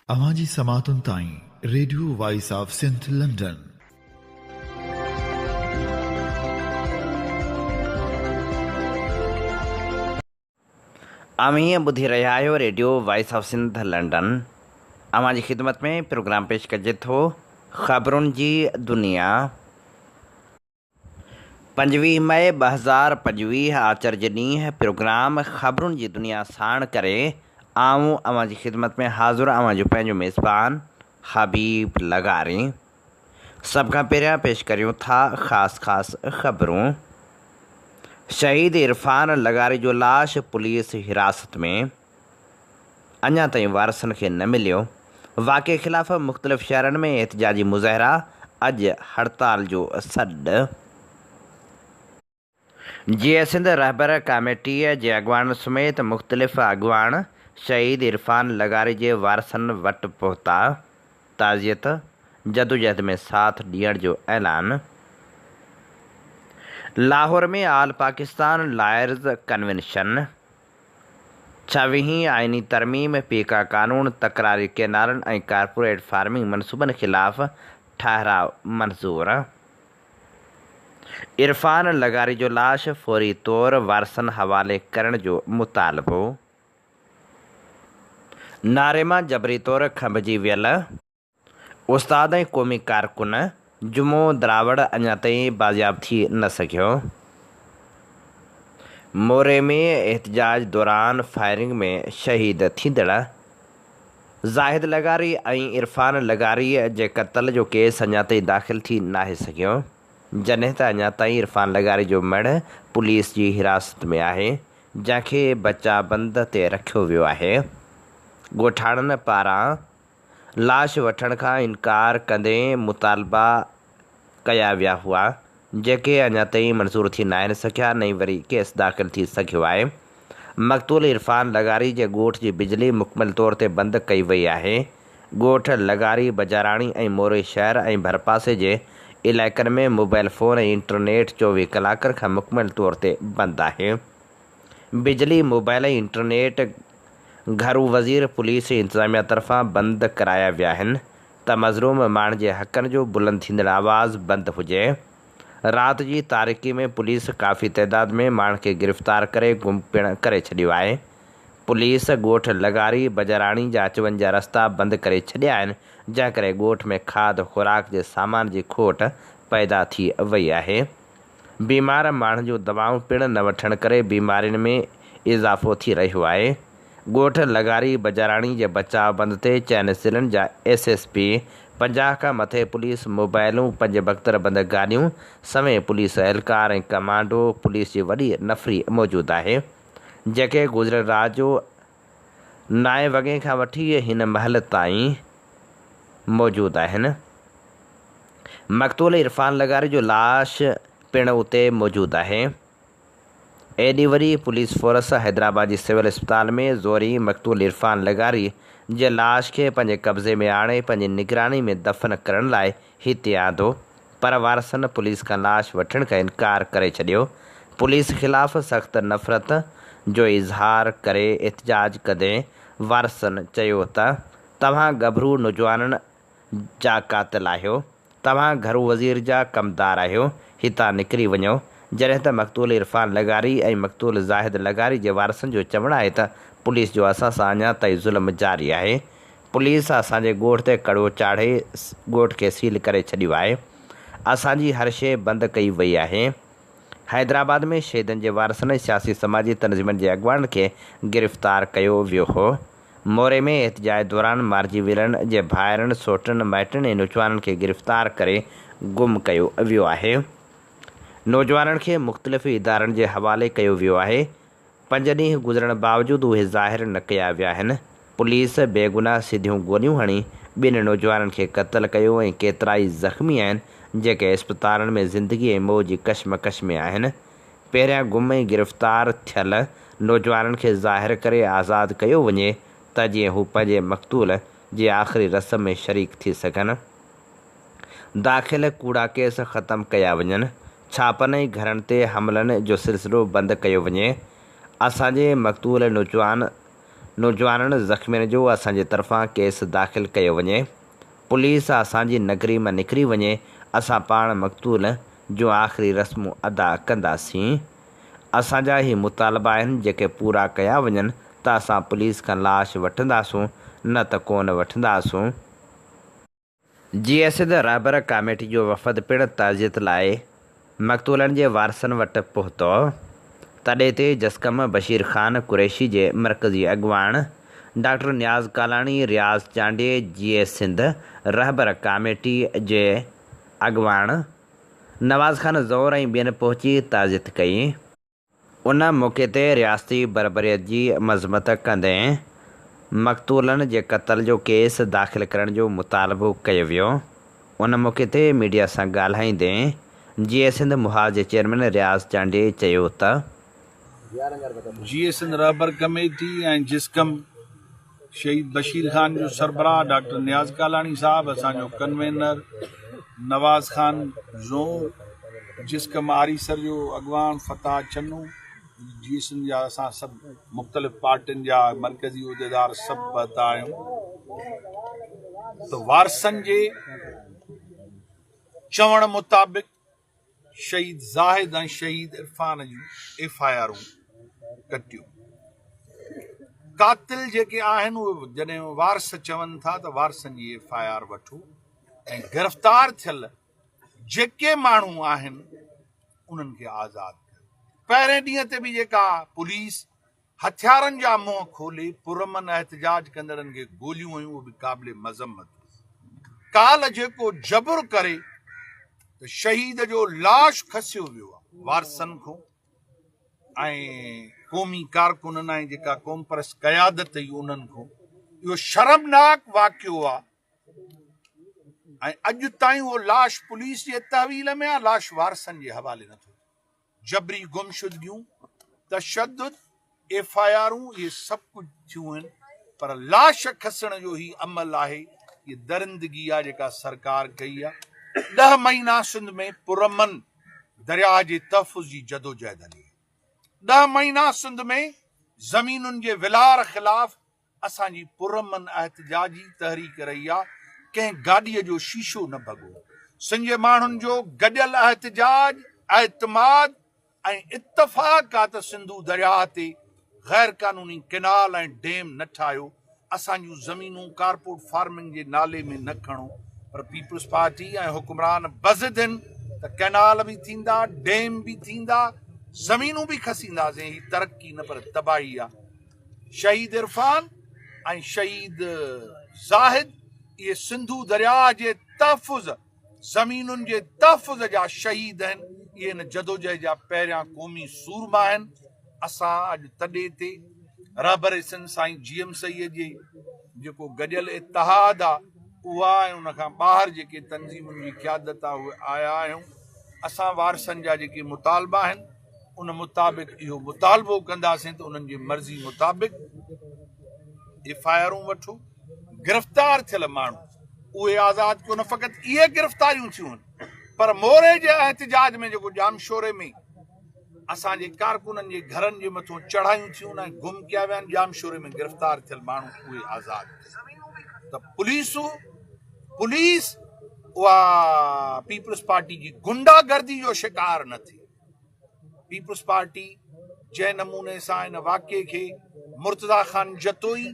अवाजी समातुन ताईं radio voice of Sindh London. आमी ॿुधी रहिया आहियो radio voice of Sindh London. अवां जी ख़िदमत में प्रोग्राम पेश कजे थो ख़बरुनि जी दुनिया। 25 मई 2025 आचर जे ॾींहुं प्रोग्राम ख़बरुनि जी दुनिया साण करे आऊं अवां जी ख़िदमत में हाज़ुर अवां जो पंहिंजो मेज़बान हबीब लगारी। सभ खां पहिरियां पेश करियूं था ख़ासि ख़बरूं। शहीद इरफान लगारी जो लाश पुलिस हिरासत में, अञा ताईं वारसनि खे न मिलियो। वाक़े ख़िलाफ़ मुख़्तलिफ़ शहरनि में एहतिजाजी मुज़ाहिरा, अॼु हड़ताल जो सॾु। जीअं सिंध रहबर कमेटीअ जे अॻवान समेत मुख़्तलिफ़ अॻवान शहीद इरफान लगारी जे वारसनि वटि पहुता। ताज़ियत जदोजहद में साथ ॾियण जो ऐलान। लाहौर में आल पाकिस्तान लॉयर्स कन्वेंशन। 26वीं आइनी तरमीम पीका कानून तकरारी किनारनि ऐं कारपोरेट फार्मिंग मनसूबनि ख़िलाफ़ ठहराव मंज़ूर। इरफान लगारी जो लाश फौरी तौर वारसनि हवाले करण जो मुतालबो। नारे मां जबरी तौर खंभिजी वियल उस्ताद ऐं क़ौमी कारकुन जुमो द्रावड़ अञा ताईं बाज़ियाब थी न सघियो। मोरे में एहतिजाज दौरान फायरिंग में शहीद थींदड़ ज़ाहिद लगारी ऐं इरफान लगारीअ जे क़त्ल जो केस अञा ताईं दाख़िल थी नाहे सघियो, जॾहिं त अञा ताईं इरफान लगारी जो मड़ पुलिस जी हिरासत में आहे, जंहिंखे बचाबंद ते रखियो वियो आहे। ॻोठाणनि पारां लाश वठण खां इनकार कंदे मुतालबा कया विया हुआ, जेके अञा ताईं मंज़ूर थी न आहिनि सघिया, नई वरी केस दाख़िल थी सघियो आहे। मक़तूल इरफान लगारी जे ॻोठ जी बिजली मुकमल तौर ते बंदि कई वई आहे। ॻोठ लगारी बजाराणी ऐं मोरे शहर ऐं भरपासे जे इलाइक़नि में मोबाइल फ़ोन ऐं इंटरनेट 24 कलाक खां मुकमल तौर ते बंदि आहे। बिजली, मोबाइल ऐं इंटरनेट घरू वज़ीर पुलिस इंतिज़ामिया तरफ़ां बंदि कराया विया आहिनि त मज़लूम माण्हुनि जे हक़नि जो बुलंद थींदड़ आवाज़ बंदि हुजे। राति जी तारीकी में पुलिस काफ़ी तइदाद में माण्हुनि खे गिरफ़्तार करे गुम पिणु करे छॾियो आहे। पुलिस ॻोठ लगारी बजाराणी जा अच वञ जा रस्ता बंदि करे छॾिया आहिनि, जंहिं करे ॻोठ में खाध खुराक जे सामान जी खोट पैदा थी वई आहे। बीमार माण्हुनि जूं दवाऊं पिणु न वठण करे बीमारियुनि में इज़ाफ़ो थी रहियो आहे। ॻोठ लगारी बजाराणी जे बचाव बंदि ते चइनि ज़िलनि जा SSP, 50 खां मथे पुलिस मोबाइलूं, 5 बख़्तरबंद गाॾियूं समेत पुलिस एहलकार ऐं कमांडो पुलिस जी वॾी नफ़री मौजूदु आहे, जेके गुज़िरियल राति जो 9 वॻे खां वठी हिन महिल ताईं मौजूदु आहिनि। मक़तूल इरफान लगारी जो लाश पिणु उते मौजूदु आहे। एॾी वरी पुलिस फोर्स हैदराबाद जी सिविल अस्पताल में ज़ोरी मक़तूल इरफान लगारी जे लाश खे पंहिंजे कब्ज़े में आणे पंहिंजी निगरानी में दफ़न करण लाइ हिते आंदो, पर वारसनि पुलिस खां लाश वठण खां इनकार करे छॾियो। पुलिस ख़िलाफ़ सख़्त नफ़रत जो इज़हार करे एहतिजाज कंदे वारसनि चयो त तव्हां गभरू नौजवाननि जा क़ातिल आहियो, तव्हां घरू वज़ीर जा कमदार आहियो, हितां निकिरी वञो। जॾहिं त मक़तूल इरफान लगारी ऐं मक़तूल ज़ाहिद लगारी जे वारसनि जो चवणु आहे त पुलिस जो असां सां अञा ताईं ज़ुल्म जारी आहे। पुलिस असांजे ॻोठ ते कड़ो चाढ़े ॻोठ खे सील करे छॾियो आहे। असांजी हर शइ बंदि कई वई आहे। हैदराबाद में शहीदनि जे वारसनि सियासी समाजी तनज़ीमनि जे अॻवान खे गिरफ़्तार कयो वियो हो। मोरे में एहतिजाज दौरान मारिजी वियलनि जे भाइरनि, सोटनि, माइटनि ऐं नौजवाननि खे गिरफ़्तार करे गुम कयो वियो आहे। नौजवाननि खे मुख़्तलिफ़ इदारनि जे हवाले कयो वियो आहे। 5 ॾींहं गुज़रण बावजूदि उहे ज़ाहिर न कया विया आहिनि। पुलिस बेगुनाह सिधियूं गोलियूं हणी 2 नौजवाननि खे क़त्ल कयो ऐं केतिरा ई ज़ख़्मी आहिनि, जेके अस्पतालनि में ज़िंदगी ऐं मौत जी कशमकश में आहिनि। पहिरियां गुम ऐं गिरफ़्तार थियल नौजवाननि खे ज़ाहिर करे आज़ादु कयो वञे त जीअं हू पंहिंजे मक़तूल जी आख़िरी रस्म में शरीक थी सघनि। दाख़िल कूड़ा केस ख़तमु कया वञनि। छापनि ऐं घरनि ते हमलनि जो सिलसिलो बंदि कयो वञे। असांजे मक़तूल नौजवान नौजवाननि ज़ख़्मियुनि जो असांजे तरफ़ां केस दाख़िल कयो वञे। पुलिस असांजी नगरी मां निकिरी वञे। असां पाण मक़तूल जूं आख़िरी रस्मूं अदा कंदासीं। असांजा ही मुतालबा आहिनि जेके पूरा कया वञनि त असां पुलिस खां लाश वठंदासूं, न त कोन वठंदासूं। GSID रहबर कमेटी जो वफ़द पिणु ताज़ियत लाइ मक़तूलनि जे वारसनि वटि पहुतो। तॾहिं ते जस्कम बशीर ख़ान कुरैशी जे मरकज़ी अॻुवाण डॉक्टर नियाज़ कालाणी, रियाज़ चांडे GSID रहबर कमेटी जे अॻुवाण नवाज़ ख़ान ज़ोर ऐं ॿियनि पहुची ताज़ियत कई। उन मौक़े ते रियासती बरबरीअत जी मज़मत कंदे मक़तूलनि जे क़त्ल जो केस दाख़िल करण जो मुतालबो कयो वियो। उन मौक़े ते मीडिया सां ॻाल्हाईंदे GSID मुहाज़ जे चेयरमैन रियाज़ चांडे चयो त GSID रहबर कमेटी ऐं जिस्कम शहीद बशीर ख़ान जो सरबराह डॉक्टर नियाज़ कालाणी साहब, असांजो कन्वेनर नवाज़ ख़ान ज़ोर, जिस्कम आरीसर जो अॻुवान फताह चन्नू, GSID जा असां सभु मुख़्तलिफ़ पार्टियुनि जा मरकज़ी उहिदेदार सभु पहुता आहियूं। त वारसनि जे चवण मुताबिक़ शहीद ज़ाहिद ऐं शहीद इरफान जूं FIR कटियूं। कातिल जेके आहिनि उहे जॾहिं वारस चवनि था त वारसनि जी FIR वठो ऐं गिरफ़्तार थियल जेके माण्हू आहिनि उन्हनि खे आज़ादु कयो। पहिरें ॾींहं ते बि जेका पुलिस हथियारनि जा मुंहं खोले पुरमन एहतजाज कंदड़नि खे गोलियूं हुयूं, उहो बि क़ाबिल मज़म्मत। काल जेको जबुर करे त शहीद जो लाश खसियो वियो आहे वारसनि खां ऐं क़ौमी कारकुननि ऐं जेका क़ौम परस्त क़यादत हुई उन्हनि खां, इहो शर्मनाक वाक़ियो आहे। ऐं अॼु ताईं उहो लाश पुलिस जे तहवील में आहे, लाश वारसनि जे हवाले नथो। जबरी गुमशुदगियूं, तशद्दुद, FIRूं, इहे सभु कुझु थियूं आहिनि, पर लाश खसण जो ही अमल आहे। ये दरिंदगी आहे जेका सरकार कई आहे। 10 महीना सिंध में पुरमन दरिया जे तहफ़ुज़ जी जदोजहद हली। 10 महीना सिंध में ज़मीनुनि जे विलार ख़िलाफ़ असांजी पुरमन एहतजाजी तहरीक रही आहे। कंहिं गाॾीअ जो शीशो न भॻो। सिंध जे माण्हुनि जो गॾियल एहतजाज, एतमाद ऐं इत्तफ़ाक़ आहे त सिंधू दरिया ते गैर कानूनी किनाल ऐं डेम न ठाहियो। असांजूं ज़मीनूं कारपोरेट फार्मिंग जे नाले में न खणो। पर पीपुल्स पार्टी ऐं हुक्मरान बज़द आहिनि त कैनाल बि थींदा, डेम बि थींदा, ज़मीनूं बि खसींदासीं। ही तरक्की न पर तबाही आहे। शहीद इरफान ऐं शहीद ज़ाहिद इहे सिंधू दरिया जे तहफ़ुज़, ज़मीनुनि जे तहफ़ुज़ जा शहीद आहिनि। इहे इन जदोजहद जा पहिरियां क़ौमी सूरमा आहिनि। असां अॼु तॾहिं ते रहबर सिंध साईं GM सईद जे जेको गॾियल इतिहाद आहे उहा ऐं उन खां ॿाहिरि जेके तंज़ीमुनि जी क़यादत आहे उहे आया आहियूं। असां वारसनि जा जेके मुतालबा आहिनि उन मुताबिक़ इहो मुतालबो कंदासीं त उन्हनि जी मर्ज़ी मुताबिक़ FIRूं वठो। गिरफ़्तार थियल माण्हू उहे आज़ादु कयो। न फ़क़ति इहे गिरफ़्तारियूं थियूं आहिनि, पर मोरे जे एहतजाज में जेको जामशोरे में असांजे कारकुननि जे घरनि जे मथां चढ़ायूं थियूं ऐं गुम कया विया आहिनि, जामशोरे में गिरफ़्तार थियल माण्हू उहे आज़ादु। त पुलिस उहा पीपुल्स पार्टी जी गुंडागर्दी जो शिकार न थी। पीपुल्स पार्टी जंहिं नमूने सां हिन वाक़िए खे मुर्तज़ा ख़ान जतोई,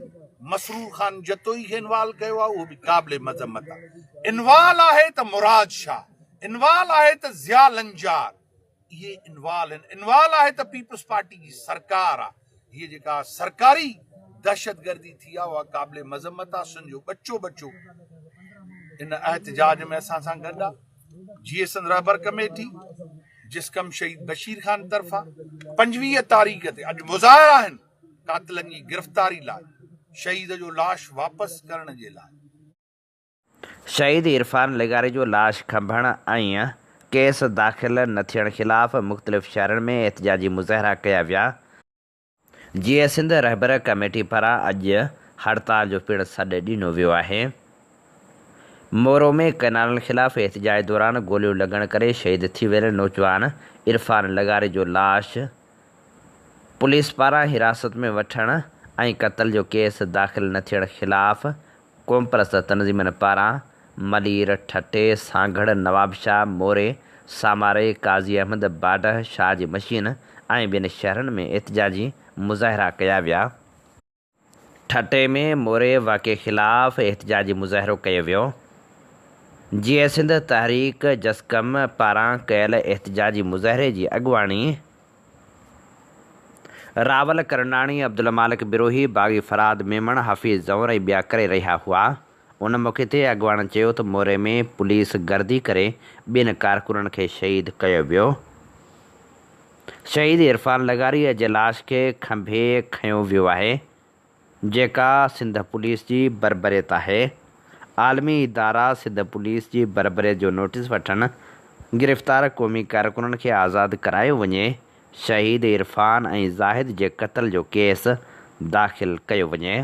मसरूर ख़ान जतोई खे इन्वाल्व कयो आहे, उहो बि क़ाबिल मज़म्मत आहे। इन्वाल्व आहे त मुराद शाह, इन्वाल्व आहे त ज़िया लंजार, इहे इन्वाल्व आहिनि। इन्वाल्व आहे त पीपुल्स पार्टी जी सरकार आहे। हीअ जेका सरकारी दहशतगर्दी थी आहे उहा क़ाबिल मज़म्मत आहे। सिंध जो बच्चो इन एहतजाज में असां सां गॾु आहे। GSID रहबर कमेटी जिस्कम शहीद बशीर ख़ान तरफ़ां 25 तारीख़ ते अॼु मुज़ाहिरा आहिनि कातिलनि जी गिरफ़्तारी लाइ, शहीद जो लाश वापसि करण जे लाइ। शहीद इरफान लगारी जो लाश खंभण ऐं केस दाख़िल न थियण ख़िलाफ़ मुख़्तलिफ़ शहरनि में एहतजाजी मुज़ाहिरा कया विया। GSID रहबर कमेटी पारां अॼु हड़ताल जो पिणु सॾु ॾिनो वियो आहे। मोरो में कैनालनि ख़िलाफ़ एहतजाज दौरान गोलियूं लॻण करे शहीद थी वियल नौजवान इरफान लगारी जो लाश पुलिस पारां हिरासत में वठण ऐं क़त्ल जो केस दाख़िल न थियण ख़िलाफ़ क़ौम परस्त तनज़ीमनि पारां मलीर ठटे सांगड़ नवाब शाह मोरे सामारे काज़ी अहमद बाडह शाह जी मशीन ऐं ॿियनि शहरनि में एहतिजाजी मुज़ाहिरा कया विया। ठटे में मोरे वाक़े ख़िलाफ़ एहतिजाजी मुज़ाहिरो कयो वियो। जीअं सिंध तहरीक जसकम पारां कयल एहतिजाजी मुज़ाहिरे जी अॻुवाणी रावल करनाणी अब्दुल मालिक बिरोही बाग़ी फराद मेमण हफ़ीज़ ज़ौर ऐं ॿिया करे रहिया हुआ। उन मौक़े ते अॻुवाण चयो त मोरे में पुलिस गर्दी करे ॿिनि कारकुननि खे शहीद कयो वियो। शहीद इरफान लगारीअ जे लाश खे खंभे खंयो वियो आहे, जेका सिंध पुलिस जी बरबरियत आहे। आलमी इदारा सिंध पुलिस जी बरबरियत जो नोटिस वठनि गिरफ़्तार क़ौमी कारकुननि खे आज़ादु करायो वञे। शहीद इरफान ऐं ज़ाहिद जे क़त्ल जो केस दाख़िल कयो वञे।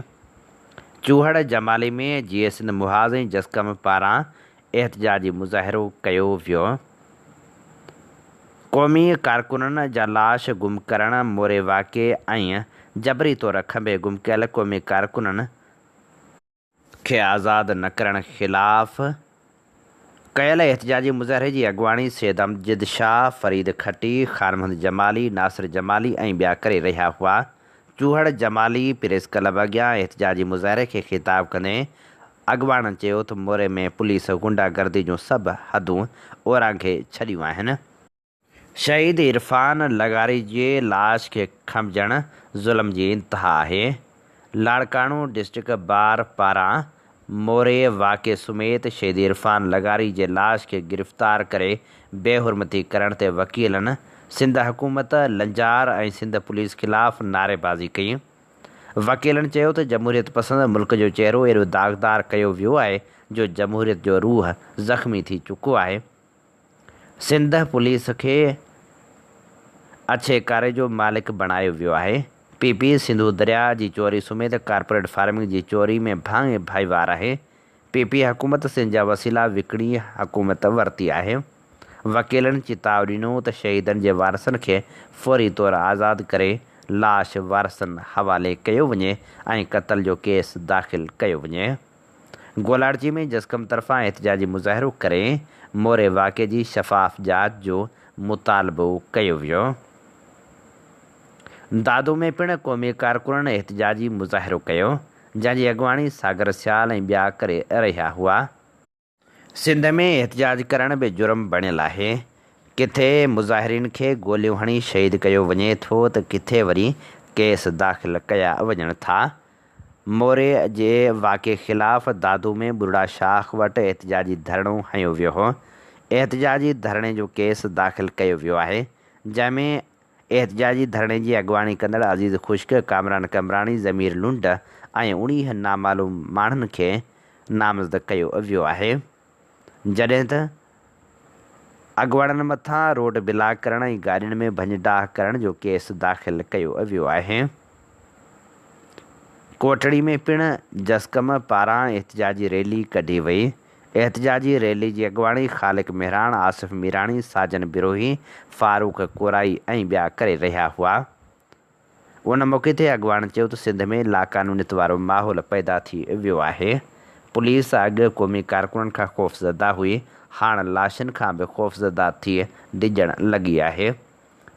चूहड़ जमाली में जीअं सिंध मुहाज़ ऐं जसकम पारां एहतिजाजी मुज़ाहिरो कयो वियो। क़ौमी कारकुननि जा लाश गुम करण मोरे वाक़े ऐं जबरी तौर खंभे गुम कयल क़ौमी कारकुननि खे आज़ादु न करण ख़िलाफ़ कयल एहतिजाजी मुज़ाहिरे जी अॻुवाणी सैयद अमजद शाह, फरीद खटी, ख़ान मोहम्मद जमाली, नासिर जमाली ऐं ॿिया करे रहिया हुआ। चूहड़ जमाली प्रेस क्लब अॻियां एहतिजाजी मुज़ाहिरे खे ख़िताब कंदे अॻुवाणनि चयो त मोरे में पुलिस गुंडागर्दी जूं सभु हदूं ओरांघे छॾियूं आहिनि। शहीद इरफान लगारी जे लाश खे खंभजणु ज़ुल्म जी इंतिहा आहे। लाड़काणो डिस्ट्रिक्ट बार पारां मोरे वाक़े समेत शहीद इरफान लगारी जे लाश खे गिरफ़्तार करे बेहुरमती करण ते वकीलनि सिंध हुकूमत लंजार ऐं सिंध पुलिस ख़िलाफ़ नारेबाज़ी कई। वकीलनि चयो त जमहूरियत पसंद मुल्क जो चहिरो एॾो दाग़दार कयो वियो आहे जो जमहूरियत जो रूह ज़ख़्मी थी चुको आहे। सिंध पुलिस खे अछे कारे जो मालिक बणायो वियो आहे। पीपी सिंधु दरिया जी चोरी समेत कारपोरेट फार्मिंग जी चोरी में भाङे भाईवार आहे। पीपी हुकूमत सिंध जा वसीला विकिणी हुकूमत वरिती आहे। वकीलनि चेतावनी ॾिनो त शहीदनि जे वारसनि खे फ़ौरी तौर आज़ादु करे लाश वारसनि हवाले कयो वञे ऐं क़त्ल जो केस दाख़िल कयो वञे। गोलार्जी में जसकम तरफ़ां एहतिजाजी मुज़ाहिरो करे मोरे वाक़े जी शफ़ाफ़ जांच जो मुतालबो कयो वियो। दादू में पिणु क़ौमी कारकुननि एहतिजाजी मुज़ाहिरो कयो, जंहिंजी अॻुवाणी सागर सियाल ऐं ॿिया करे रहिया हुआ। सिंध में एहतिजाज करण बि जुर्म बणियलु आहे। किथे मुज़ाहिरीन खे गोलियूं हणी शहीद कयो वञे थो त किथे वरी केस दाख़िल कया वञनि था। मोरे जे वाक़े ख़िलाफ़ दादू में बुढ़ा शाख वटि एहतिजाजी धरणो हंयो वियो हो। एहतिजाजी धरणे जो केस दाख़िल कयो वियो आहे, जंहिंमें एहतिजाजी धरणे जी अॻुवाणी कंदड़ अज़ीज़ ख़ुश्क, कामरान कमराणी, ज़मीर लुंड ऐं 19 नामालूम माण्हुनि खे नामज़द कयो वियो आहे, जॾहिं त अॻुवाणनि मथां रोड ब्लॉक करण ऐं गाॾियुनि में भञडाह करण जो केस दाख़िल कयो वियो आहे। कोटड़ी में पिणु जसकम पारां एहतिजाजी रैली कढी वई। एहतिजाजी रैली जी अॻुवाणी ख़ालिक मेहरान, आसिफ़ मीराणी, साजन बिरोही, फारूक कोराई ऐं ॿिया करे रहिया हुआ। उन मौक़े ते अॻुवाण चयो त सिंध में लाक़ानूनियत वारो माहौल पैदा थी वियो आहे। पुलिस अॻु क़ौमी कारकुननि खां ख़ौफ़ज़दा हुई, हाणे लाशनि खां बि ख़ौफ़ज़दा थी डिॼण लॻी आहे।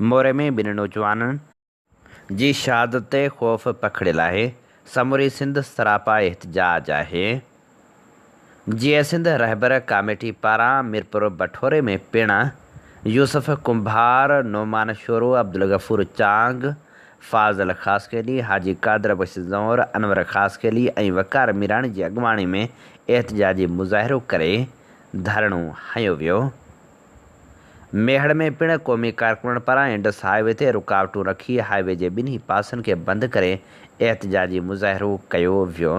मोरे में ॿिनि नौजवाननि जी शहादत ते ख़ौफ़ पखिड़ियलु आहे। समूरी सिंध सरापा एहतिजाज आहे। जीअं सिंध रहबर कमेटी पारां मिरपुर बठोरे में पिणु यूसुफ कुंभार, नोमान शोरो, अब्दुल गफ़ूर चांग, फाज़ल ख़ासकेली, हाजी कादर बशीर ज़ौर, अनवर ख़ासकेली ऐं वकार मीराणी जी अॻुवाणी में एहतिजाजी मुज़ाहिरो करे धरणो हंयो वियो। मेहड़ में पिणु क़ौमी कारकुननि पारां इंडस हाईवे ते रुकावटूं रखी हाईवे जे ॿिन्ही पासनि खे बंदि करे एहतिजाजी मुज़ाहिरो कयो वियो।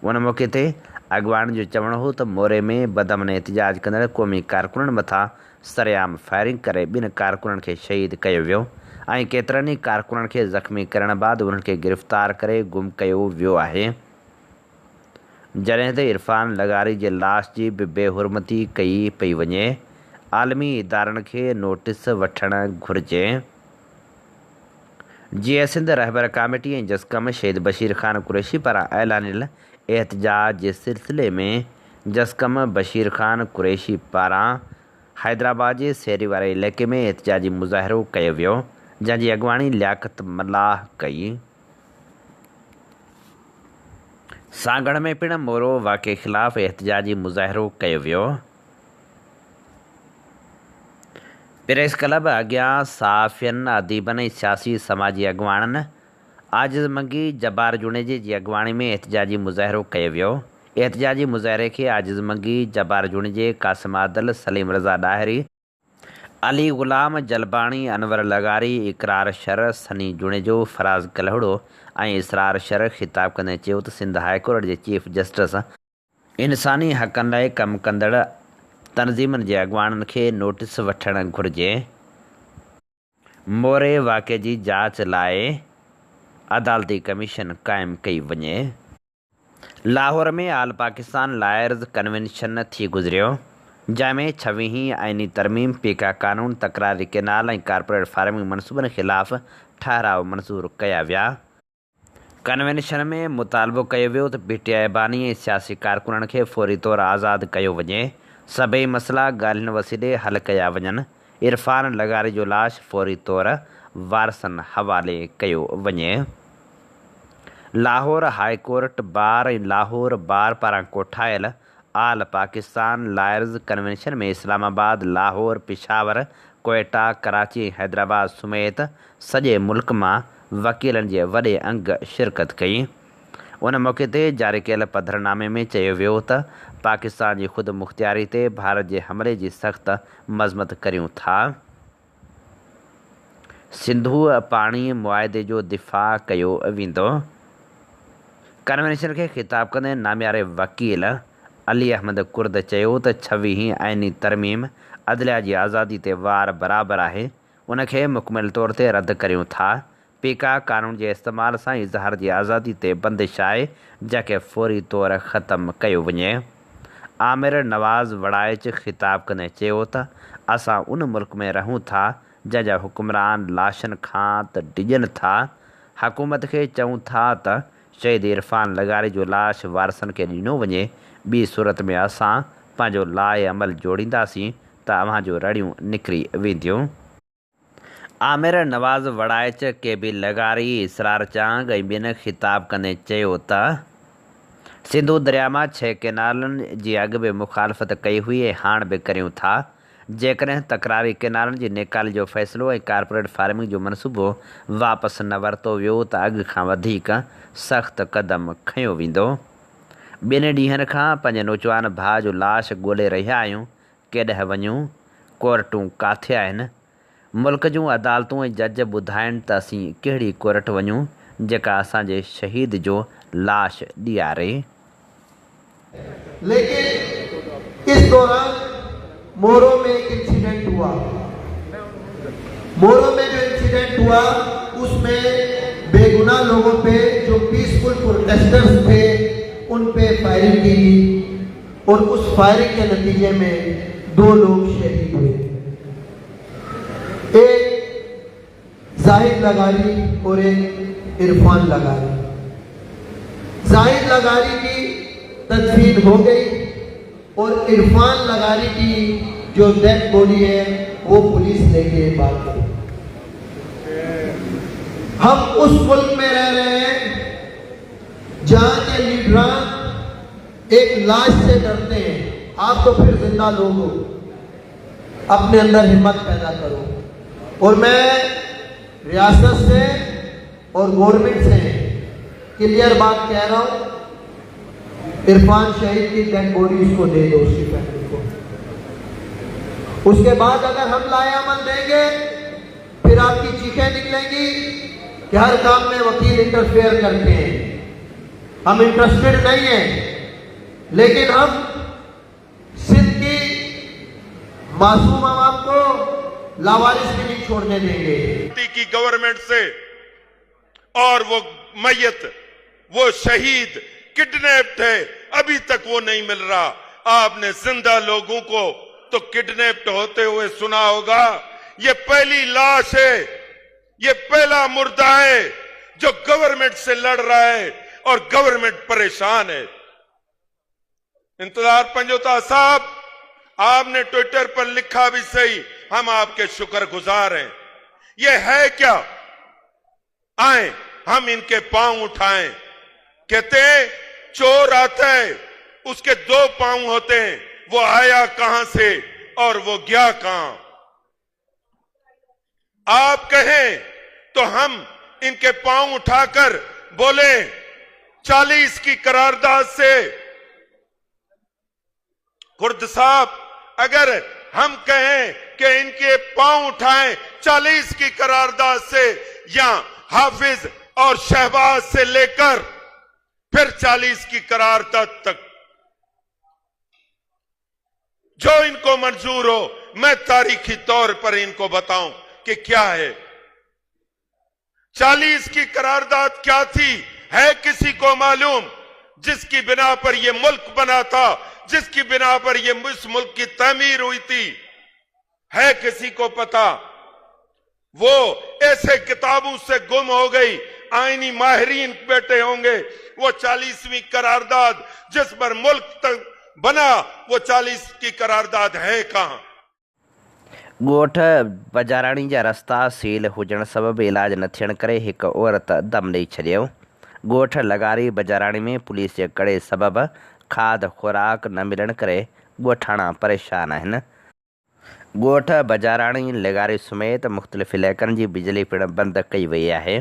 उन मौक़े ते अॻुवाण जो चवणु हो त मोरे में बदमन एहतिजाज कंदड़ क़ौमी कारकुननि मथां सरेआम फायरिंग करे ॿिनि कारकुननि खे शहीद कयो वियो ऐं केतिरनि ई कारकुननि खे ज़ख़्मी करण बैदि उन्हनि खे गिरफ़्तार करे गुम कयो वियो आहे, जॾहिं त इरफान लगारी जे लाश जी बि बेहुरमती कई पई वञे। आलमी इदारनि खे नोटिस वठणु घुरिजे। जीए सिंध रहबर कमेटी ऐं जसकम शहीद बशीर खान कुरैशी पारां ऐलानियल एहतजाज जे सिलसिले में जसकम बशीर खान कुरैशी पारां हैदराबाद जे शहरी वारे इलाइक़े में एहतजाजी मुज़ाहिरो कयो वियो, जंहिंजी अॻुवाणी लियाकत मल्लाह कई। सागड़ में पिण मोरो वाक़े ख़िलाफ़ एहतजाजी मुज़ाहिरो कयो वियो। प्रेस क्लब अॻियां सहाफ़ियनि, अदीबनि ऐं सियासी समाजी अॻुवाणनि आजिज़ मंगी जब्बार जुनेजे जी अॻुवाणी में एहतजाजी मुज़ाहिरो कयो वियो। एहतजाजी मुज़ाहिरे खे आजिज़ मंगी जब्बार जुनेजे, कासिम आदल, सलीम रज़ा ॾाहिरी, अली ग़ुलाम जलबाणी, अनवर लगारी, इकरार शर, सनी जुनेजो, फराज़ कलहड़ो ऐं इसरार शर ख़िताब कंदे चयो त सिंध हाई कोर्ट जे चीफ जस्टिस इंसानी हक़नि लाइ कमु कंदड़ तनज़ीमनि जे अॻुवाणनि खे नोटिस वठणु घुरिजे। मोरे वाक़े जी जाच लाइ अदालती कमीशन क़ाइमु कई वञे। लाहौर में आल पाकिस्तान लायर्स कन्वेंशन थी गुज़रियो, जंहिंमें 26 आइनी तरमीम, पीका कानून, तकरारी केनाल ऐं कारपोरेट फार्मिंग मनसूबनि ख़िलाफ़ ठहराव मंज़ूर कया विया। कन्वेंशन में मुतालबो कयो वियो त PTI बानी ऐं सियासी कारकुननि खे फौरी तौरु आज़ादु कयो वञे। सभई मसइला ॻाल्हियुनि वसीले हल कया वञनि। इरफान लगारी जो लाश फौरी तौरु वारसनि हवाले कयो वञे। लाहौर हाई कोर्ट बार ऐं लाहौर बार पारां कोठायल आल पाकिस्तान लायर्स कन्वेंशन में इस्लामाबाद, लाहौर, पिशावर, कोयटा, कराची ऐं हैदराबाद समेत सॼे मुल्क मां वकीलनि जे वॾे अंग शिरकत कई। उन मौक़े ते जारी कयल पधरनामे में चयो वियो त पाकिस्तान जी ख़ुदि मुख़्तियारी ते भारत जे हमले जी सख़्त मज़म्मत करियूं था। सिंधु पाणी मुआइदे जो दिफ़ा कयो वेंदो। कन्वेंशन खे ख़िताब कंदे नामियारे वकील अली अहमद कुर्द चयो त 26 आइनी तरमीम अदलिया जी आज़ादी ते वार बराबरि आहे, उनखे मुकमिल तौर ते रद्द करियूं था। पीका कानून जे इस्तेमाल सां इज़हार जी आज़ादी ते बंदिश आहे, जंहिंखे फौरी तौरु ख़तमु कयो वञे। आमिर नवाज़ वड़ाइच ख़िताब कंदे चयो त असां उन मुल्क में रहूं था जंहिंजा हुक्मरान लाशनि खां त डिॼनि था। हुकूमत खे चऊं था त शहीद इरफान लगारी जो लाश वारसनि खे ॾिनो वञे, ॿी सूरत में असां पंहिंजो लाइ अमल जोड़ींदासीं त अव्हां जो रड़ियूं निकिरी वेंदियूं। आमिर नवाज़ वड़ाइच के बि लगारी, इसरार चांग ऐं ॿियनि ख़िताब कंदे चयो त सिंधु दरिया मां 6 केनालनि जी अॻु बि मुखालफ़त कई हुई ऐं हाणे बि करियूं था। जेकॾहिं तकरारी केनालनि जी निकाली जो फ़ैसिलो ऐं कारपोरेट फार्मिंग जो मनसूबो वापसि न वरितो वियो त अॻु खां वधीक सख़्तु क़दम खंयो वेंदो। 2 ॾींहंनि खां पंहिंजे नौजवान भाउ जो लाश ॻोल्हे रहिया आहियूं। केॾांहुं वञूं? कोर्टूं काथे आहिनि? मुल्क जूं अदालतूं ऐं जज ॿुधाइनि त असीं कहिड़ी कोर्ट वञूं जेका असांजे शहीद जो लाश ॾियारे। लेकिन इस दौरान मोरो में एक इंसिडेंट हुआ। मोरो में जो इंसिडेंट हुआ उसमें बेगुनाह लोगों पे, जो पीसफुल प्रोटेस्टर्स थे, उन पे फायरिंग की गई और उस फायरिंग के नतीजे में 2 लोग शहीद हुए। एक जाहिद लगारी और एक इरफान लगारी। जाहिद लगारी की तदफीन हो गई और इरफान लगारी की जो डेड बॉडी है वो पुलिस लेके बात करी। हम उस मुल्क में रह रहे हैं जहां के लीडरान एक लाश से डरते हैं। आप तो फिर जिंदा लोग हो, अपने अंदर हिम्मत पैदा करो। और मैं रियासत से और गवर्नमेंट से क्लियर बात कह रहा हूं, इरफान शहीद की डेड बॉडी उसको दे दो, उसकी फैमिली को। उसके बाद अगर हम लाएअमल देंगे फिर आपकी चीखें निकलेंगी कि हर काम में वकील इंटरफेयर करते हैं। हम इंटरेस्टेड नहीं हैं, लेकिन हम सिंध की मासूम आवाम को लावारिस भी नहीं छोड़ने देंगे। की गवर्नमेंट से और वो मैयत, वो शहीद किडनैप्ड है, अभी तक वो नहीं मिल रहा। आपने जिंदा लोगों को तो किडनैप्ड होते हुए सुना होगा, ये पहली लाश है ये पहला मुर्दा है जो गवर्नमेंट से लड़ रहा है और गवर्नमेंट परेशान है। इंतजार पंजोता साहब, आपने ट्विटर पर लिखा भी सही, हम आपके शुक्रगुजार हैं। ये है क्या? आए हम इनके पांव उठाएं। कहते हैं चोर आता है, उसके दो पांव होते हैं, वो आया कहां से और वो गया कहां। आप कहें तो हम इनके पांव उठाकर बोले 40 की करारदाद से। कुर्द साहब, अगर हम कहें कि इनके पांव उठाएं 40 की करारदाद से या हाफिज और शहबाज से लेकर फिर 40 की करारदाद तक, जो इनको मंजूर हो, मैं तारीखी तौर पर इनको बताऊं कि क्या है। 40 की करारदाद क्या थी है किसी को मालूम? जिसकी बिना पर यह मुल्क बना था, जिसकी बिना पर यह इस मुल्क की तामीर हुई थी, है किसी को पता? वो ऐसे किताबों से गुम हो गई, आईनी माहिरीन बैठे होंगे। वो 40वीं करारदाद जिस पर मुल्क तक बना, वो 40 की करारदाद है कहां? ॻोठ बजाराणी जा रस्ता सील हुजण सबबि इलाज न थियण करे हिकु औरत दम ॾेई छॾियो। ॻोठ लगारी बजाराणी में पुलिस जे कड़े सबबि खाद खुराक न मिलण करे ॻोठाणा परेशान आहिनि। ॻोठ बजाराणी लगारी समेत मुख़्तलिफ़ इलाइक़नि जी बिजली पिणु बंदि कई वई आहे,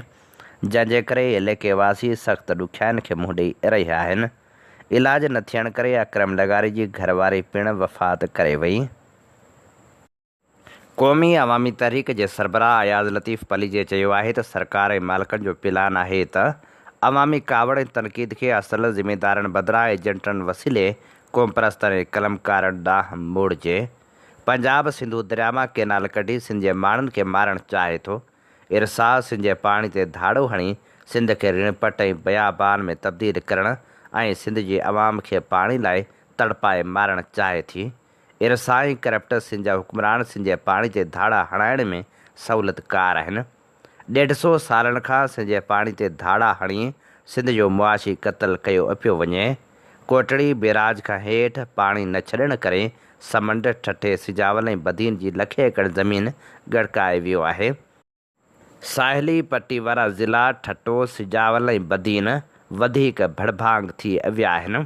जंहिंजे करे इलाइक़े वासी सख़्तु ॾुखियाईनि खे मुंहुं ॾेई रहिया आहिनि। इलाज न थियण करे अकरम लगारी जी घरवारी पिणु वफ़ात करे वई। क़ौमी अवामी तहरीक जे सरबराह अयाज़ लतीफ़ पलीजे चयो आहे त सरकार ऐं मालिकनि जो प्लान आहे त अवामी कावड़ ऐं तनक़ीद खे असल ज़िमेदारनि बदिरां एजेंटनि वसीले क़ौम परस्तनि ऐं कलमकारनि ॾांहुं मोड़िजे। पंजाब सिंधु दरिया मां केनाल कढी सिंध जे माण्हुनि खे मारणु चाहे थो। इरसा सिंध जे पाणी ते धाड़ो हणी सिंध खे रिणपट ऐं बयाबान में तब्दील करणु ऐं सिंध जी अवाम खे पाणी लाइ तड़पाए मारणु चाहे थी। इरसा ऐं करप्ट सिंध जा हुक्मरान सिंध जे पाणी ते धाड़ा हणाइण में सहूलियतकार आहिनि। 150 सालनि खां सिंध जे पाणी ते धाड़ा हणी सिंध जो मुआशी क़त्ल कयो पियो वञे। कोटड़ी बैराज खां हेठि पाणी न छॾण करे समंड ठठे सिजावल ऐं बदीन जी लखे एकड़ ज़मीन गड़काए वियो आहे। साहिली पट्टी वारा ज़िला ठठो सिजावल ऐं बदीन वधीक भड़भांग थी विया आहिनि।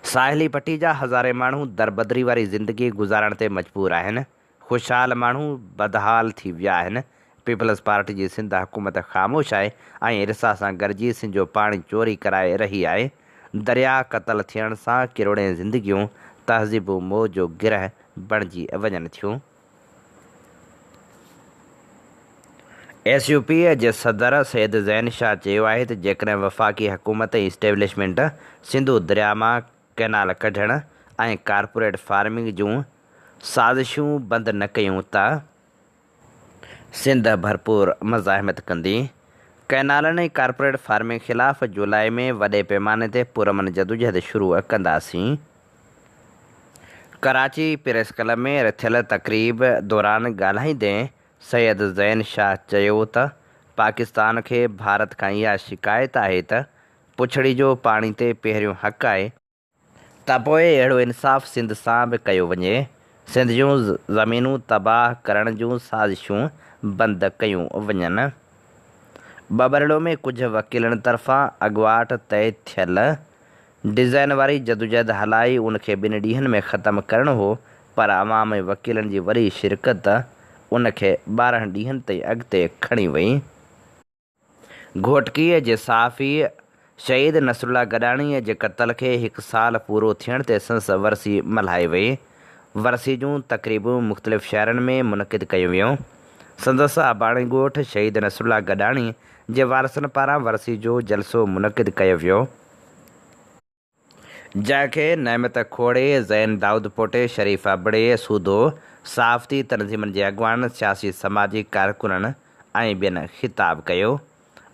साहिली पट्टी जा हज़ारे माण्हू दरबदरी वारी ज़िंदगी गुज़ारण ते मजबूर आहिनि। ख़ुशहाल माण्हू बदहाल थी विया आहिनि। पीपल्स पार्टी जी सिंध हुकूमत ख़ामोश आहे ऐं इरसा सां गॾिजी सिंध जो पाणी चोरी कराए रही आहे। दरिया क़त्ल थियण सां किरोड़े ज़िंदगियूं तहज़ीबु मोह जो गिरह बणिजी वञनि थियूं। SUP जे सदर सैद ज़ैन शाह चयो आहे त जेकॾहिं वफ़ाक़ी हुकूमत ऐं इस्टेब्लिशमेंट सिंधु दरिया मां कैनाल कढण ऐं कारपोरेट फार्मिंग जूं साज़िशूं बंदि न कयूं त सिंध भरपूर मज़ाहिमत कंदी। कैनालनि ऐं कारपोरेट फार्मिंग ख़िलाफ़ जुलाई में वॾे पैमाने ते पुरमन जदोजहद शुरू कंदासीं। कराची प्रेस क्लब में थियल तक़रीब दौरान ॻाल्हाईंदे सैयद ज़ैन शाह चयो त पाकिस्तान खे भारत खां इहा शिकायत आहे त पुछड़ी जो पाणी ते पहिरियों हक़ आहे त पोइ अहिड़ो इंसाफ़ सिंध सां बि कयो वञे। सिंध जूं ज़मीनूं तबाह करण जूं साज़िशूं बंदि कयूं वञनि। बबरड़ो में कुझु वकीलनि तरफ़ां अॻुवाट तइ थियल डिज़ाइन वारी जदोजहद हलाई उनखे 2 ॾींहनि में ख़तमु करणो हो, पर अवाम ऐं वकीलनि जी वरी शिरकत उनखे 12 ॾींहनि ताईं अॻिते खणी वई। घोटकीअ जे सहाफ़ी शहीद नसरुल्ला गॾाणीअ जे क़त्ल खे 1 साल पूरो थियण ते संदसि वरसी मल्हाई वई। वरसी जूं तक़रीबूं मुख़्तलिफ़ शहरनि में मुनक़िद कयूं वियूं। संदसि आबाणी ॻोठ शहीद नसरुल्ला गॾाणी जे वारसनि पारां वरसी जो जलसो मुनक़िद कयो वियो, जंहिंखे नहमत खोड़े, ज़ैन दाऊद पोटे, शरीफ़ा बड़े, सूदो, सहाफ़ती तनज़ीमनि जे अॻुवान, सियासी समाजी कारकुननि ऐं ॿियनि ख़िताब कयो।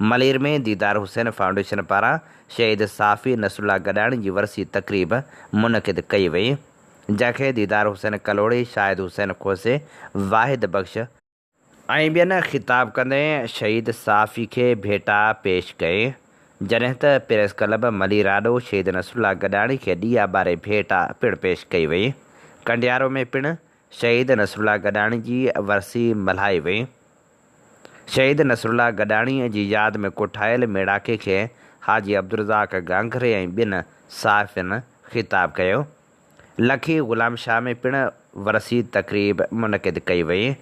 मलीर में दीदार हुसैन फाउंडेशन पारां शहीद सहाफ़ी नसरुल्ला गॾाणी जी वरसी तक़रीब मुनक़िद कई वई, जंहिंखे दीदार हुसैन कलोड़ी, शाहिद हुसैन खोसे, वाहिद बख़्श ऐं ॿियनि ख़िताब कंदे शहीद साफ़ी खे भेटा पेश कए, जॾहिं त प्रेस क्लब मलीराडो शहीद नसरुल्ला गॾाणी खे ॾिया ॿारे भेटा पिणु पेश कई वई। कंडियारो में पिणु शहीद नसरुल्ला गॾाणी जी वरसी मल्हाई वई। शहीद नसरुल्ला गॾाणीअ जी याद में कोठायल मेड़ाके खे हाजी अब्दुर्रज़ाक गांघरे ऐं ॿिनि साफ़ियुनि ख़िताब कयो। लखी ग़ुलाम शाह में पिणु वरसी तक़रीब मुनक़िद कई वई।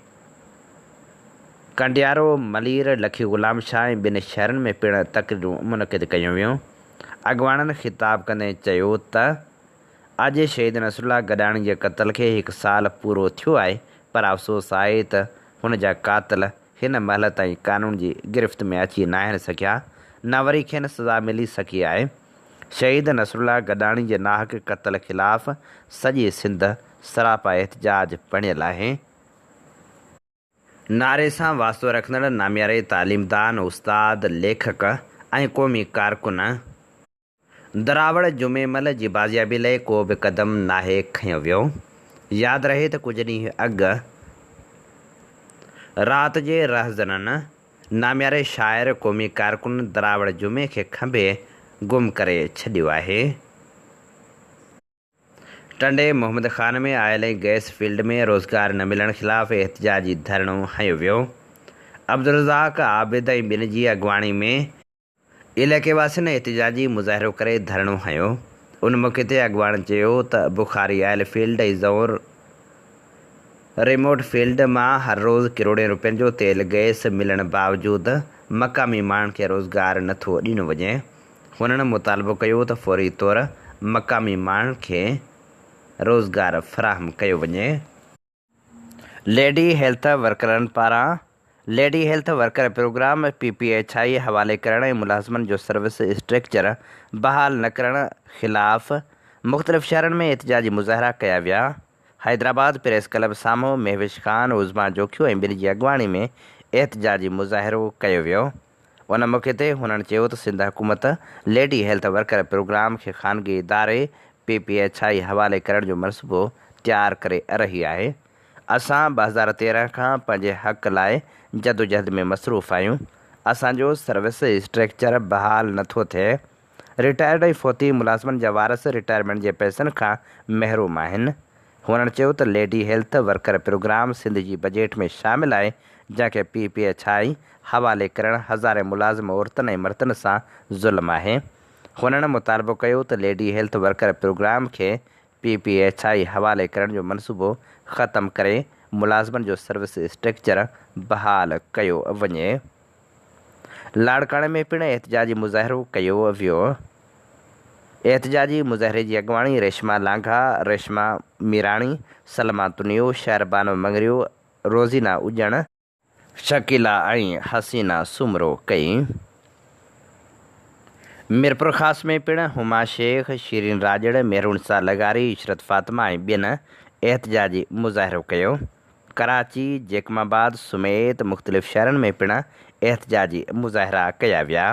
कंडियारो, मलीर, लखी ग़ुलाम शाह ऐं ॿिनि शहरनि में पिणु तक़रीरूं मुनक़िद कयूं वियूं। अॻवाननि ख़िताब कंदे चयो त अॼु शहीद नसरुल्ला गॾाणी जे क़त्ल खे 1 साल पूरो थियो आहे, पर अफ़सोस आहे त हुन जा क़ातिल हिन महिल ताईं कानून जी गिरफ़्त में अची न आहिनि सघिया, न वरी खेनि सज़ा मिली सघी आहे। शहीद नसरुल्ला गॾाणी जे नाहक क़त्ल ख़िलाफ़ सॼी सिंध सरापा एहतजाज पणियल आहे। नारे सां वास्तो रखंदड़ नामियारे तालीमदान, उस्ताद, लेखक ऐं क़ौमी कारकुन दरावड़ जुमे महिल जी बाज़ियाबी लाइ को बि क़दम नाहे खंयो वियो। यादि रहे त कुझु ॾींहं अॻु राति जे रहज़ननि नामियारे शाइर, क़ौमी कारकुन दरावड़ जुमे खे खंभे गुम करे छॾियो आहे। टंडे मोहम्मद ख़ान में आयल गैस फील्ड में रोज़गार न मिलण ख़िलाफ़ एहतजाजी धरणो हंयो वियो। अब्दुर्रज़ाक आबिद ऐं ॿिनि जी अॻवाणी में इलाइक़े वासियुनि एहतजाजी मुज़ाहिरो करे धरणो हंयो। उन मौक़े ते अॻवान चयो त बुखारी आयल फील्ड ऐं ज़ोर रिमोट फील्ड मां हर रोज़ किरोड़े रुपयनि जो तेल गैस मिलण बावजूदि मक़ामी माण्हुनि खे रोज़गार नथो ॾिनो वञे। हुननि मुतालबो कयो त फ़ौरी तौरु मक़ामी माण्हुनि खे रोज़गार फ़राहम कयो वञे। लेडी हेल्थ वर्करनि पारां lady health worker programme PPHI हवाले करण ऐं मुलाज़िमनि जो सर्विस स्ट्रक्चर बहाल न करण ख़िलाफ़ मुख़्तलिफ़ शहरनि में एहतजाजी मुज़ाहिरा कया विया। हैदराबाद प्रेस क्लब साम्हूं महविश ख़ान, उज़मा जोखियो ऐं ॿिनि जी अॻवाणी में एहतजाजी मुज़ाहिरो कयो वियो। उन मौक़े ते हुननि चयो त सिंध हुकूमत लेडी हेल्थ वर्कर प्रोग्राम खे ख़ानगी इदारे PPHI हवाले करण जो मनसूबो तयारु करे रही आहे। असां 2013 खां पंहिंजे हक़ लाइ जदोजहद में मसरूफ़ आहियूं। असांजो सर्विस स्ट्रक्चर बहाल नथो थिए। रिटायर्ड ऐं फ़ौती मुलाज़िमनि जा वारस रिटायरमेंट जे पैसनि खां महरूम आहिनि। हुननि चयो त lady health worker programme Sindh जी बजेट में शामिल आहे, जंहिंखे PPHI हवाले करण हज़ारे मुलाज़िम औरतुनि ऐं मर्दनि सां ज़ुल्म आहे। हुननि मुतालबो कयो त लेडी हेल्थ वर्कर प्रोग्राम खे PPHI हवाले करण जो मनसूबो ख़तमु करे मुलाज़िमनि जो सर्विस स्ट्रक्चर बहाल कयो वञे। लाड़काणे में पिणु एहतजाजी मुज़ाहिरो कयो वियो। एहतजाजी मुज़ाहिरे जी अॻवाणी रेशमा लांघा, रेशमा मीराणी, सलमा तुनियो, शहरबानो मंगरियो, रोज़ीना उॼण, शकीला ऐं हसीना सुमरो कई। मीरपुर ख़ासि में पिणु हुमा शेख, शीरीन राजड़, मेहरुनिसा लगारी, इशरत फातिमा ऐं ॿियनि एहतजाजी मुज़ाहिरो कयो। कराची, जैकमाबाद समेत मुख़्तलिफ़ शहरनि में पिणु एहतजाजी मुज़ाहिरा कया विया।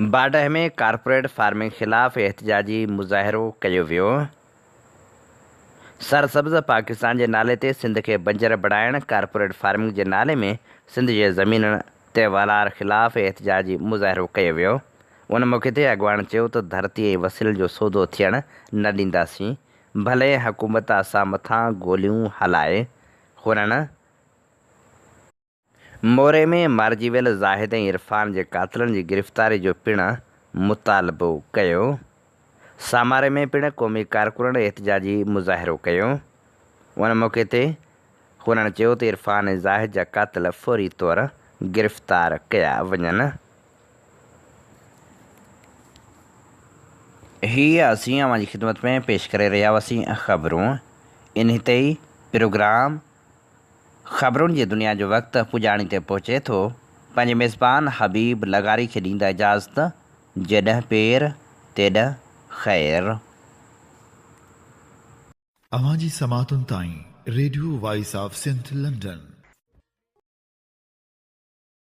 बाडह में कारपोरेट फार्मिंग ख़िलाफ़ एहतजाजी मुज़ाहिरो कयो वियो। सरसब्ज़ पाकिस्तान जे नाले ते सिंध खे बंजर बणाइण, कारपोरेट फार्मिंग जे नाले में सिंध जे ज़मीननि ते वलार ख़िलाफ़ एहतजाजी मुज़ाहिरो कयो वियो। उन मौक़े ते अॻवान चयो त धरती ऐं वसीलनि जो सौदो थियण न ॾींदासीं, भले हुकूमत असां मथां गोलियूं हलाए। हुननि मोरे में मारिजी वियल ज़ाहिद ऐं इरफ़ान जे क़ातिलनि जी गिरफ़्तारी जो पिणु मुतालबो कयो। सामारे में पिणु क़ौमी कारकुननि एहतजाजी मुज़ाहिरो कयो। उन मौक़े ते हुननि चयो त इरफ़ान ऐं ज़ाहिद जा क़ातिल फ़ौरी तौरु गिरफ़्तार कया वञनि। हीअ असीं अवां जी ख़िदमत में पेश करे रहिया हुआसीं ख़बरूं। इन ते ई प्रोग्राम ख़बरुनि जी दुनिया जो वक़्तु पुॼाणी ते पहुचे थो। पंहिंजे मेज़बान हबीब लगारी खे ॾींदा इजाज़त। जॾहिं पेर तेॾ ख़ैर। अवां जी समातुनि ताईं radio voice of Sindh London